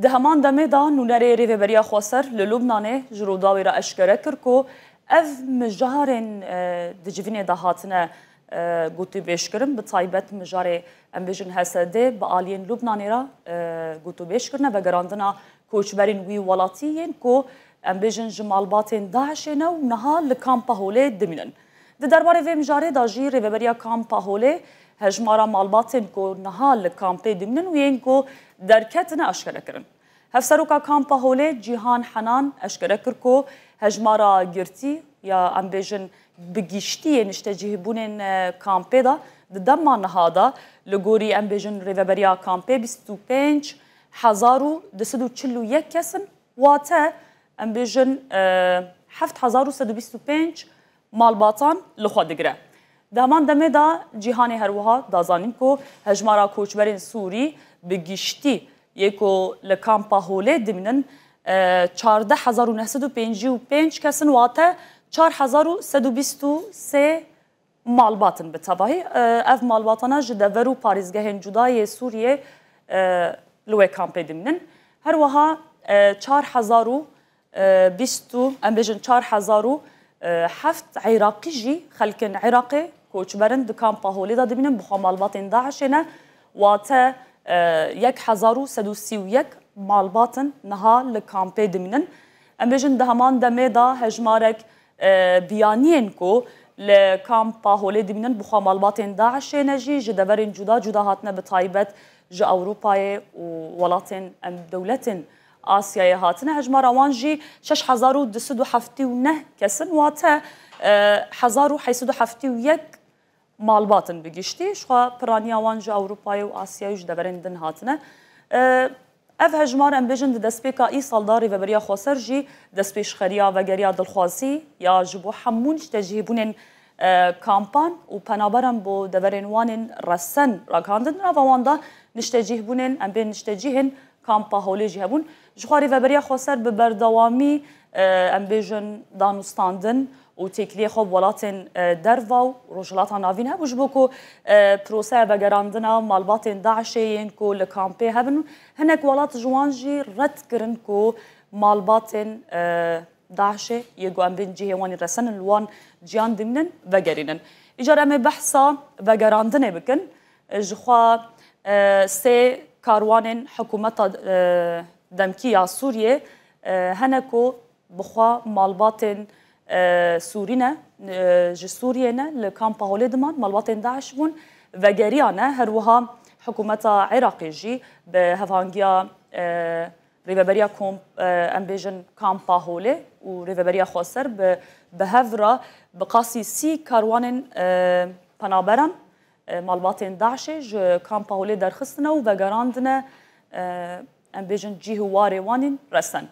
دهمان دمه دا نونره ریوبریا خواسر للبنانه جروداوی را اشکره کرد که اف مجارن دجوین دهاتنه گوتی بیش کرن به طایبت مجاره ام بیشن حسده با آلین لبنانی را گوتی بیش کرنه و گراندنا کوچبرین وی ولاتیین که ام بیشن جمالباتین داعشینه و نها لکامپا هوله دمینن. درباره وی مجاره داجی ریوبریا کامپا هوله هجمارا مالباتن کو نهال کامپی دمنن و این کو درکتنه اشکره کرن. هفسروکا کامپا هوله جیهان حنان اشکره کر کو هجمارا گرتی یا ام بیجن بگیشتی نشته بونن کامپی دا دما نهادا لگوری ام بیجن ریوبریا کامپی 25,241 کسن واته ام بیجن 7,125 مالباتان لخوا دگره. دهمان دمه دا جیهانی هروها دازانین که هجمارا کوچبرین سوری بگیشتی یکو لکامپا هوله دمینن 14,955 کسن واته 4,123 مالباتن به تباهی اف مالباتانا جدورو پاریزگهن جدای سوریه لوی کامپی دمینن هروها 4,020 ام بیجن 4,007 عراقی جی خلکن عراقی کوچبرن د کامپا هولی دا دبینن بخوا مالباتن داعشینه واته 1,131 مالباتن نها لکامپی دمینن ام بیجن دهمان دمه دا هجمارک بیانین کو لکامپا هولی دبینن بخوا مالباتن داعشینه جی جدورن جدا جدا هاتنه بطایبت جا اوروپای و ولاتن ام دولتن آسیای هاتنه هجمار آوان جی 6,279 کسن واته 1,871 مالباتن بگیشتی شخوا پرانی آوان جا اوروپای و آسیای جدا برندن هاتنه اف هجمار ام بیجن دست پیکا ای سالداری و بریا خوصر جی دست پیش خریا و گریا دلخوازی یا جبو حمونج تجهیبونن کامپان و پنابرم بو دورنوان رسن راکاندن و واندا نشتجیهبونن ام بین نشتجیهن کامپا هولی جهبون جخواری و بریا خوصر به بردوامی ام بیجن دانستاندن و تکلیه خوب ولاتن دروا و روشلات ناوین هبو جبو که پروسه و گراندنا مالباتن داعشین که لکامپی هبن هنک ولات جوانجی رد کرن که مالباتن داعشه یگو ام بین جهوانی رسن الوان جیان دمنن و گرینن اجاره ام بحثا و گراندنه بکن جخوا سه کاروان حکومت دمکیه سوریه هنکو بخوا مالباتن سورینه سوریه نه لکامپا هولی دمان مالباتن داعش بون و گریانه هروها حکومت عراقی جی به هفانگیا ریوبریا ام بیجن کامپا هولی و ریوبریا خوصر به هفرا بقاسی 30 کاروان پنابران مالباتن داعشه ج کامپا هولی درخستنه و گراندنه ام بیجن جیهواری وانین رسن